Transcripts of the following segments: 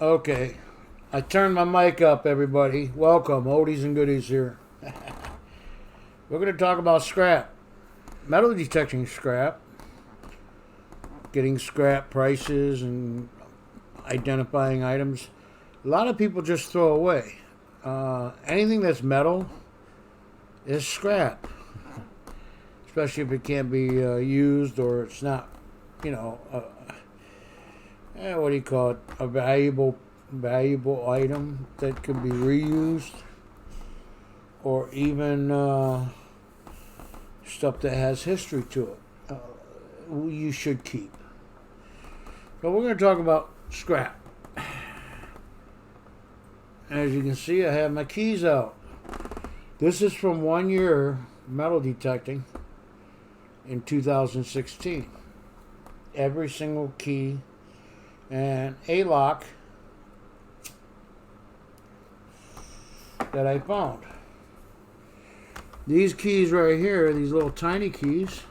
Okay. I turned my mic up, everybody. Welcome. Oldies and Goodies here. We're going to talk about scrap. Metal detecting scrap. Getting scrap prices and identifying items. A lot of people just throw away. Anything that's metal is scrap. Especially if it can't be used or it's not, what do you call it? A valuable item that could be reused, or even stuff that has history to it. You should keep. But we're going to talk about scrap. As you can see, I have my keys out. This is from 1 year metal detecting in 2016. Every single key and a lock that I found. These keys right here, these little tiny keys,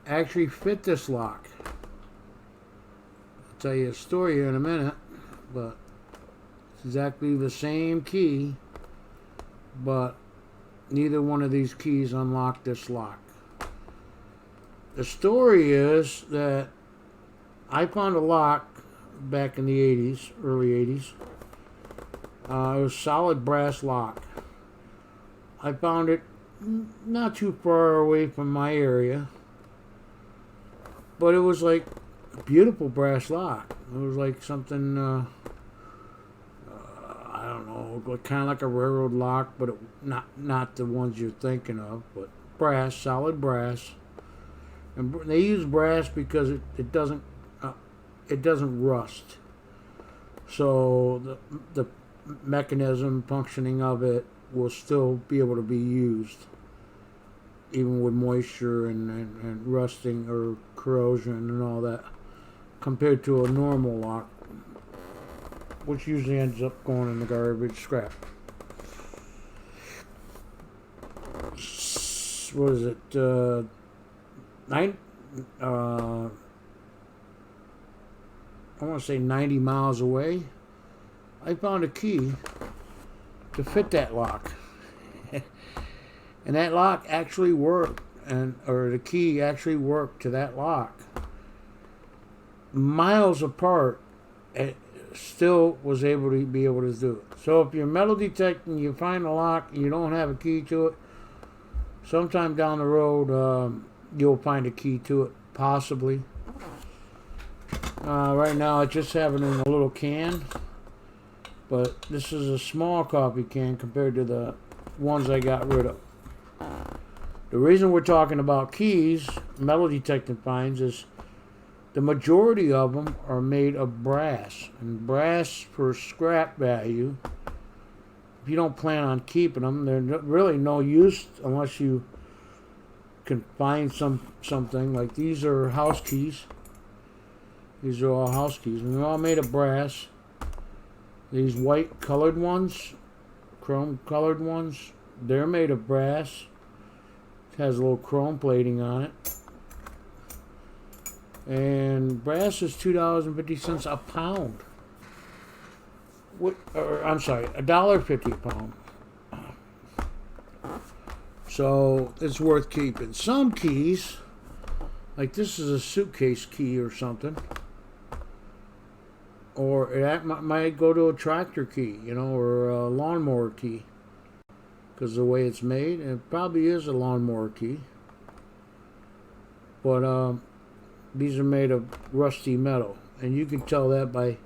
actually fit this lock. I'll tell you a story here in a minute, but it's exactly the same key, but neither one of these keys unlock this lock. The story is that I found a lock back in the 80s, early 80s. It was a solid brass lock. I found it not too far away from my area, but it was like a beautiful brass lock. It was like something, I don't know, kind of like a railroad lock, but not the ones you're thinking of, but brass, solid brass. And they use brass because it doesn't rust. So the mechanism functioning of it will still be able to be used even with moisture and rusting or corrosion and all that, compared to a normal lock, which usually ends up going in the garbage, scrap. What is it? I want to say 90 miles away, I found a key to fit that lock. And that lock actually worked, or the key actually worked to that lock. Miles apart, it still was able to do it. So if you're metal detecting, you find a lock and you don't have a key to it, sometime down the road, you'll find a key to it, possibly. Right now I just have it in a little can, but this is a small coffee can compared to the ones I got rid of. The reason we're talking about keys, metal detecting finds, is the majority of them are made of brass. And brass, for scrap value, if you don't plan on keeping them, they're really no use unless you can find something. Like these are house keys. These are all house keys, and they're all made of brass. These white colored ones, chrome colored ones, they're made of brass. It has a little chrome plating on it. And brass is $2.50 a pound. I'm sorry, $1.50 a pound. So it's worth keeping. Some keys, like this is a suitcase key or something, or that might go to a tractor key, or a lawnmower key, because the way it's made, it probably is a lawnmower key. But these are made of rusty metal, and you can tell that by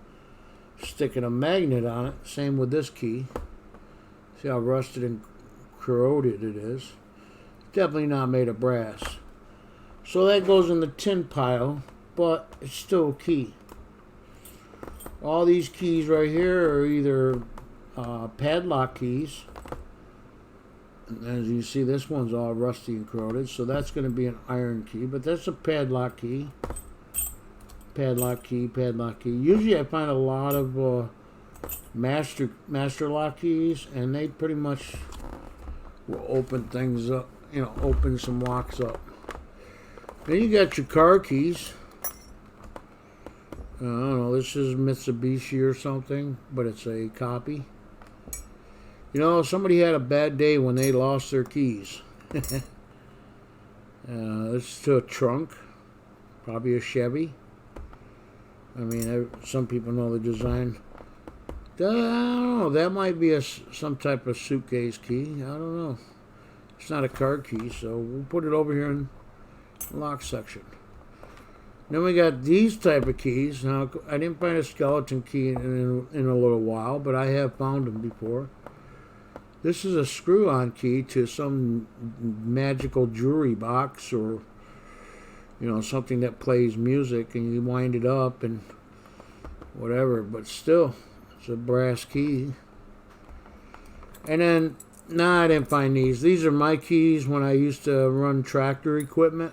sticking a magnet on it. Same with this key. See how rusted and corroded it is. Definitely not made of brass. So that goes in the tin pile, but it's still a key. All these keys right here are either padlock keys. And as you see, this one's all rusty and corroded, so that's going to be an iron key, but that's a padlock key. Padlock key, padlock key. Usually I find a lot of master lock keys, and they pretty much will open things up, open some locks up. Then you got your car keys. I don't know, this is Mitsubishi or something, but it's a copy. You know, somebody had a bad day when they lost their keys. This is to a trunk, probably a Chevy. I mean, some people know the design. I don't know, that might be some type of suitcase key. I don't know. It's not a car key, so we'll put it over here in the lock section. Then we got these type of keys. Now, I didn't find a skeleton key in a little while, but I have found them before. This is a screw-on key to some magical jewelry box, or you know, something that plays music, and you wind it up and whatever. But still, it's a brass key. And then, I didn't find these. These are my keys when I used to run tractor equipment.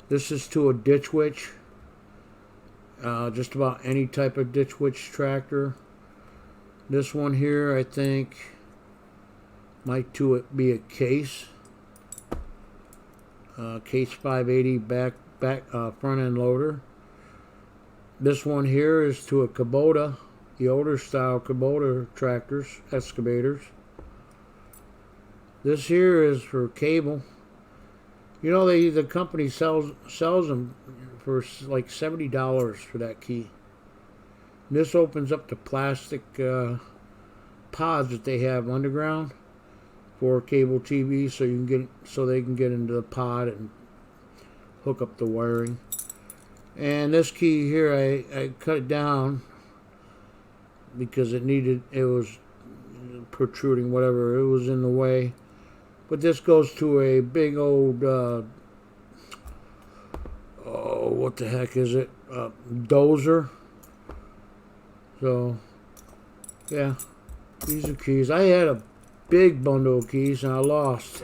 This is to a ditch witch. Just about any type of ditch witch tractor. This one here, I think, might to it be a case. Case 580 back front end loader. This one here is to a Kubota, the older style Kubota tractors, excavators. This here is for cable. You know, the company sells them for like $70 for that key. And this opens up the plastic pods that they have underground for cable TV, so they can get into the pod and hook up the wiring. And this key here, I cut it down because it was protruding, whatever, it was in the way. But this goes to a big old, what the heck is it? Dozer. So, yeah, these are keys. I had a big bundle of keys and I lost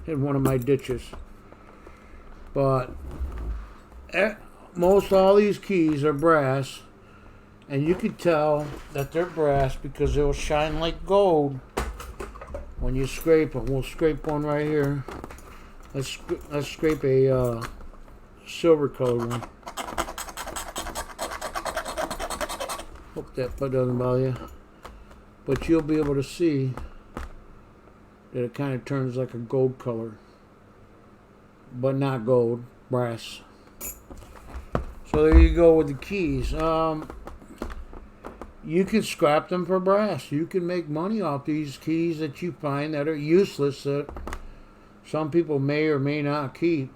in one of my ditches. But most all these keys are brass, and you can tell that they're brass because they'll shine like gold when you scrape them. We'll scrape one right here. Let's scrape a silver colored one. Hope that doesn't bother you. But you'll be able to see that it kind of turns like a gold color. But not gold, brass. So there you go with the keys. You can scrap them for brass. You can make money off these keys that you find that are useless, that some people may or may not keep.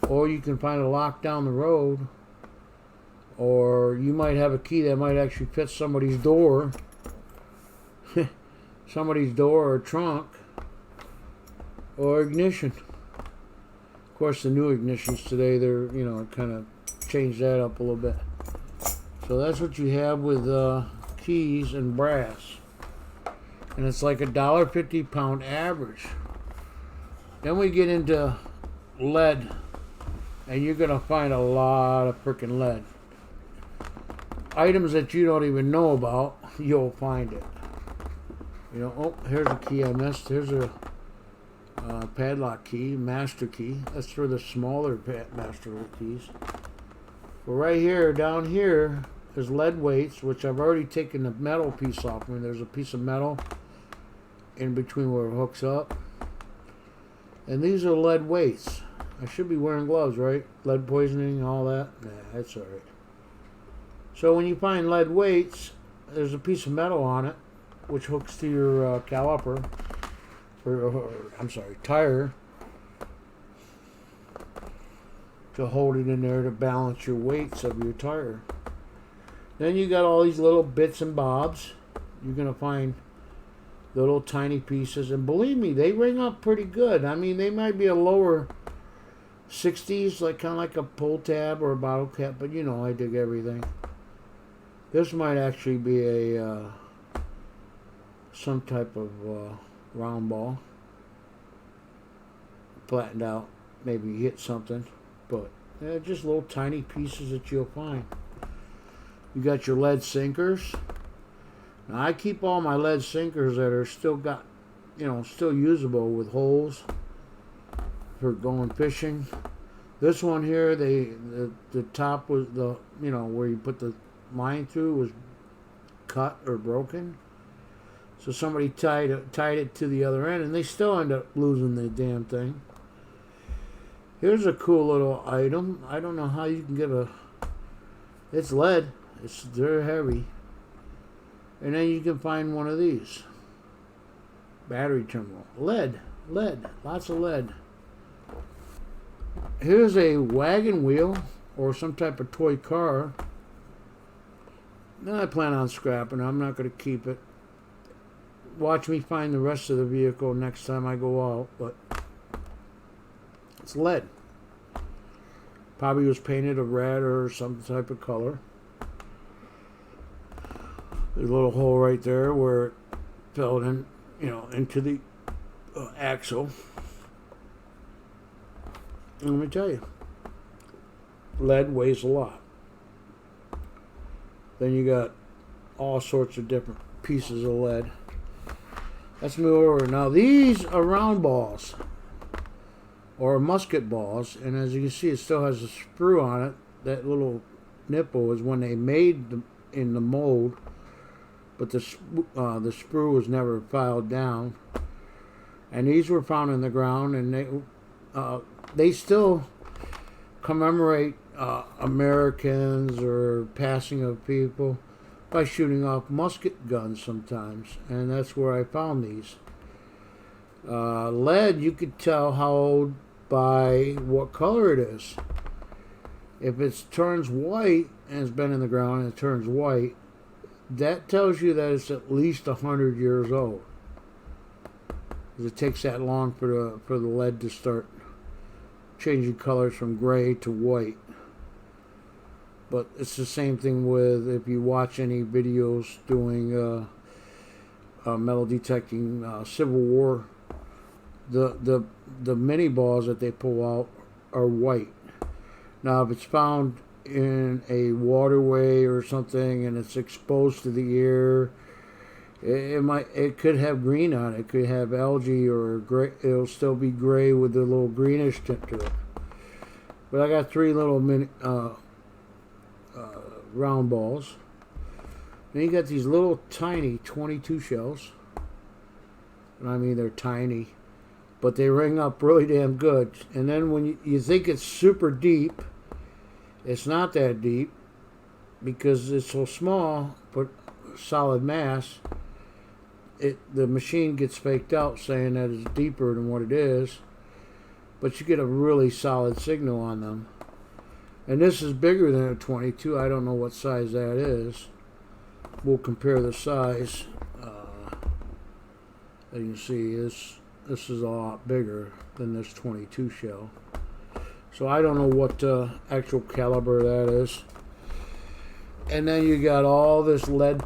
Or you can find a lock down the road. Or you might have a key that might actually fit somebody's door. Somebody's door or trunk. Or ignition. Of course, the new ignitions today, they're, you know, kind of changed that up a little bit. So that's what you have with keys and brass. And it's like $1.50 pound average. Then we get into lead. And you're going to find a lot of freaking lead. Items that you don't even know about, you'll find it. You know, oh, here's a key I missed. Here's a padlock key, master key. That's for the smaller master keys. But right here, down here, is lead weights, which I've already taken the metal piece off. I mean, there's a piece of metal in between where it hooks up. And these are lead weights. I should be wearing gloves, right? Lead poisoning, all that. Nah, that's all right. So when you find lead weights, there's a piece of metal on it, which hooks to your caliper, tire, to hold it in there to balance your weights of your tire. Then you got all these little bits and bobs. You're going to find little tiny pieces, and believe me, they ring up pretty good. I mean, they might be a lower 60s, like kind of like a pull tab or a bottle cap, but you know, I dig everything. This might actually be a some type of round ball, flattened out, maybe hit something, but just little tiny pieces that you'll find. You got your lead sinkers. Now, I keep all my lead sinkers that are still got, you know, still usable with holes for going fishing. This one here, the top was the, where you put the line through was cut or broken. So somebody tied it to the other end, and they still end up losing the damn thing. Here's a cool little item. I don't know how you can get it's lead. It's very heavy. And then you can find one of these. Battery terminal. Lead. Lots of lead. Here's a wagon wheel or some type of toy car. Now I plan on scrapping it. I'm not going to keep it. Watch me find the rest of the vehicle next time I go out, but it's lead. Probably was painted a red or some type of color. There's a little hole right there where it fell in, into the axle. And let me tell you, lead weighs a lot. Then you got all sorts of different pieces of lead. Let's move over. Now these are round balls or musket balls, and as you can see, it still has a sprue on it. That little nipple is when they made in the mold, but the sprue was never filed down. And these were found in the ground, and they still commemorate Americans or passing of people by shooting off musket guns sometimes, and that's where I found these. Lead, you could tell how old by what color it is. If it turns white and it's been in the ground and it turns white, that tells you that it's at least 100 years old. It takes that long for the lead to start changing colors from gray to white. But it's the same thing with, if you watch any videos doing metal detecting Civil War, the mini balls that they pull out are white. Now, if it's found in a waterway or something and it's exposed to the air, it could have green on it. It could have algae or gray. It'll still be gray with a little greenish tint to it. But I got 3 little mini round balls. Then you got these little tiny 22 shells. And I mean, they're tiny, but they ring up really damn good. And then when you think it's super deep, it's not that deep because it's so small, but solid mass. The machine gets faked out saying that it's deeper than what it is, but you get a really solid signal on them. And this is bigger than a 22. I don't know what size that is. We'll compare the size. As you can see, this is a lot bigger than this 22 shell. So I don't know what actual caliber that is. And then you got all this lead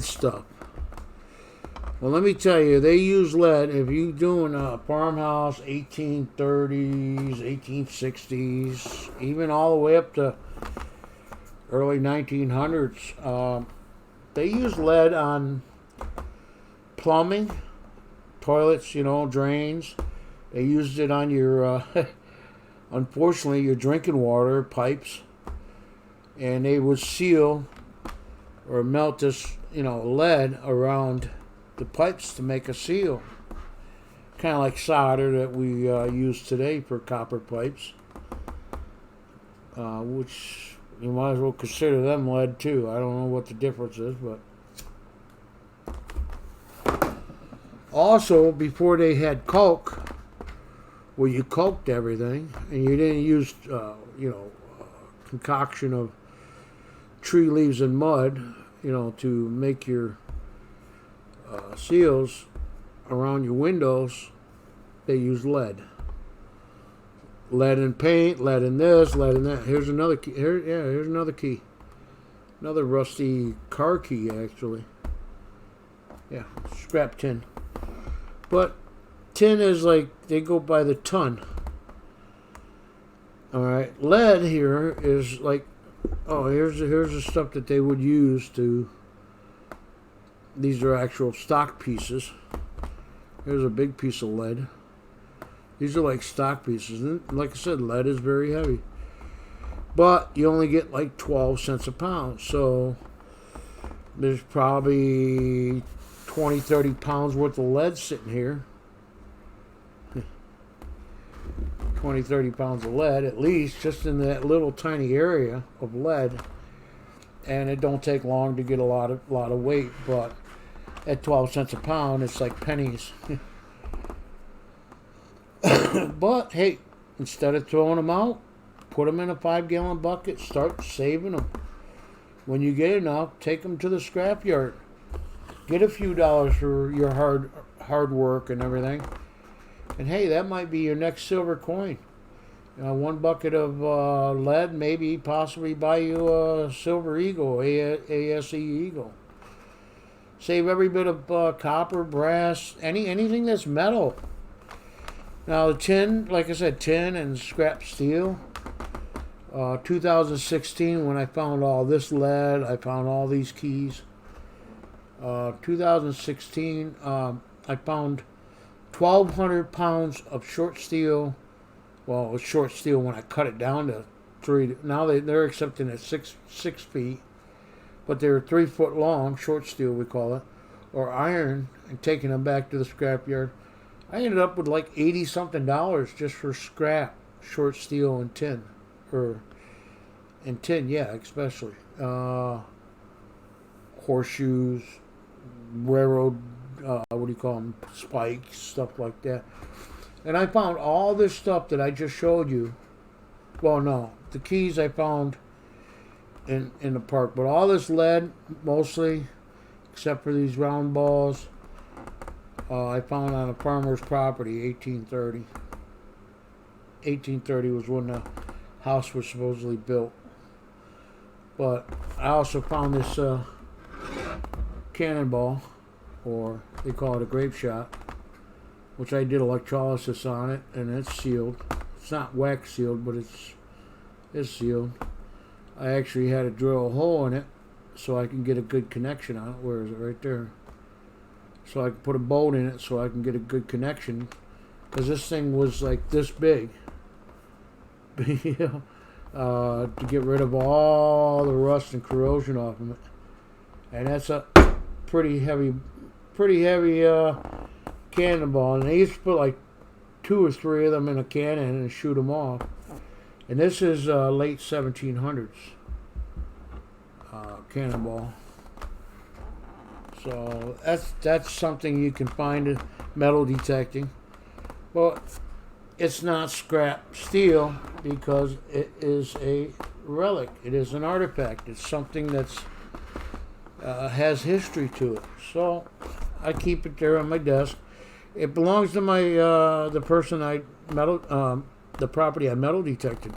stuff. Well, let me tell you, they use lead. If you're doing a farmhouse, 1830s, 1860s, even all the way up to early 1900s, they use lead on plumbing, toilets, drains. They used it on your, unfortunately, your drinking water pipes. And they would seal or melt this, lead around the pipes to make a seal, kind of like solder that we use today for copper pipes, which you might as well consider them lead too. I don't know what the difference is, but also before they had caulk, where you caulked everything and you didn't use concoction of tree leaves and mud to make your seals around your windows. They use lead in paint, lead in this, lead in that. Here's another key. Here's another key, another rusty car key actually. Yeah, scrap tin. But tin is like, they go by the ton. All right, lead here is like, here's the stuff that they would use to. These are actual stock pieces. Here's a big piece of lead. These are like stock pieces. And like I said, lead is very heavy. But you only get like 12 cents a pound. So there's probably 20, 30 pounds worth of lead sitting here. 20, 30 pounds of lead at least, just in that little tiny area of lead. And it don't take long to get a lot of weight, but at 12 cents a pound, it's like pennies. But hey, instead of throwing them out, put them in a 5-gallon bucket, start saving them. When you get enough, take them to the scrapyard. Get a few dollars for your hard work and everything. And hey, that might be your next silver coin. One bucket of lead, maybe possibly buy you a silver eagle, ASE eagle. Save every bit of copper, brass, anything that's metal. Now the tin, like I said, tin and scrap steel. 2016, when I found all this lead, I found all these keys. 2016, I found 1,200 pounds of short steel. Well, it was short steel when I cut it down to 3. Now they're accepting it 6 feet, but they're 3 foot long, short steel we call it, or iron, and taking them back to the scrapyard. I ended up with like $80-something just for scrap, short steel and tin, yeah, especially horseshoes, railroad, spikes, stuff like that. And I found all this stuff that I just showed you. Well, no, the keys I found in the park, but all this lead, mostly, except for these round balls, I found on a farmer's property, 1830. 1830 was when the house was supposedly built. But I also found this cannonball, or they call it a grape shot, which I did electrolysis on it, and it's sealed. It's not wax sealed, but it's sealed. I actually had to drill a hole in it so I can get a good connection on it. Where is it? Right there. So I can put a bolt in it so I can get a good connection, because this thing was like this big. To get rid of all the rust and corrosion off of it. And that's a pretty heavy cannonball, and they used to put like 2 or 3 of them in a cannon and shoot them off. And this is late 1700s cannonball. So that's something you can find in metal detecting. But it's not scrap steel because it is a relic. It is an artifact. It's something that's has history to it. So I keep it there on my desk. It belongs to my the person the property I metal detected,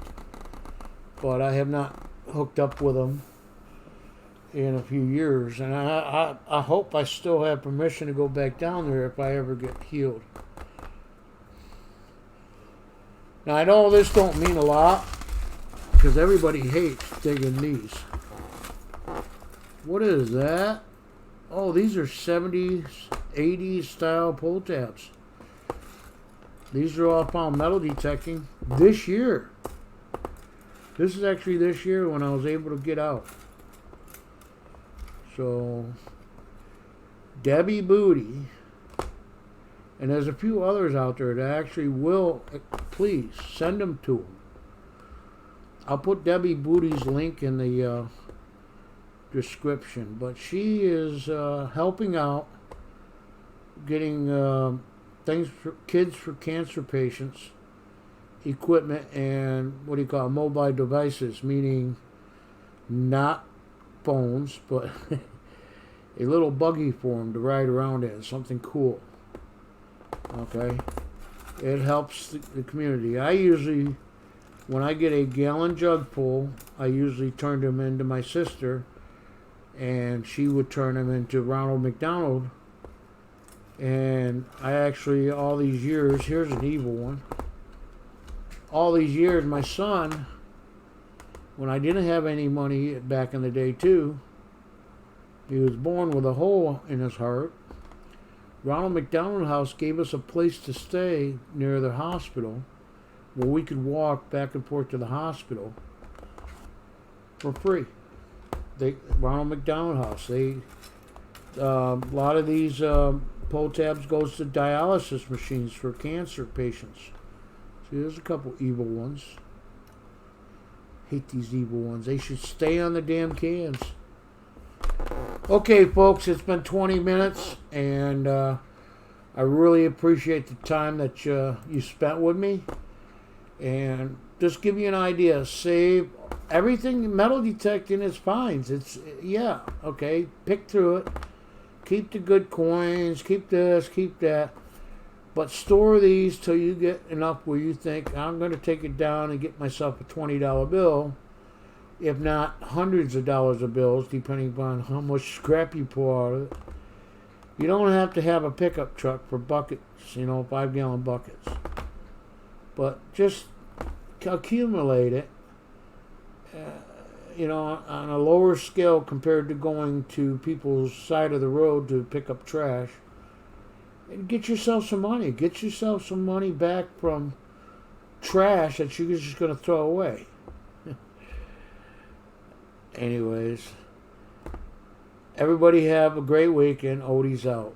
but I have not hooked up with them in a few years, and I hope I still have permission to go back down there if I ever get healed. Now I know this don't mean a lot because everybody hates digging these. What is that? Oh, these are 70s, 80s style pull tabs. These are all found metal detecting this year. This is actually this year when I was able to get out. So, Debbie Booty, and there's a few others out there that actually will, please send them to them. I'll put Debbie Booty's link in the description, but she is helping out, getting things for kids, for cancer patients, equipment, and mobile devices, meaning not phones, but a little buggy for them to ride around in, something cool. Okay, it helps the community. I usually, when I get a gallon jug full, I usually turn them into my sister, and she would turn them into Ronald McDonald. And I actually, all these years, here's an evil one. All these years, my son, when I didn't have any money back in the day too, he was born with a hole in his heart. Ronald McDonald House gave us a place to stay near the hospital where we could walk back and forth to the hospital for free. Ronald McDonald House. A lot of these pull tabs goes to dialysis machines for cancer patients. See, there's a couple evil ones. Hate these evil ones. They should stay on the damn cans. Okay, folks, it's been 20 minutes, and I really appreciate the time that you spent with me. And just give you an idea. Save everything. Metal detecting is fine. It's, yeah, okay. Pick through it. Keep the good coins. Keep this. Keep that. But store these till you get enough where you think, I'm going to take it down and get myself a $20 bill. If not hundreds of dollars of bills, depending upon how much scrap you pull out of it. You don't have to have a pickup truck for buckets, 5-gallon buckets. But just accumulate it, on a lower scale compared to going to people's side of the road to pick up trash. And get yourself some money. Get yourself some money back from trash that you're just going to throw away. Anyways, everybody have a great weekend. Oldies out.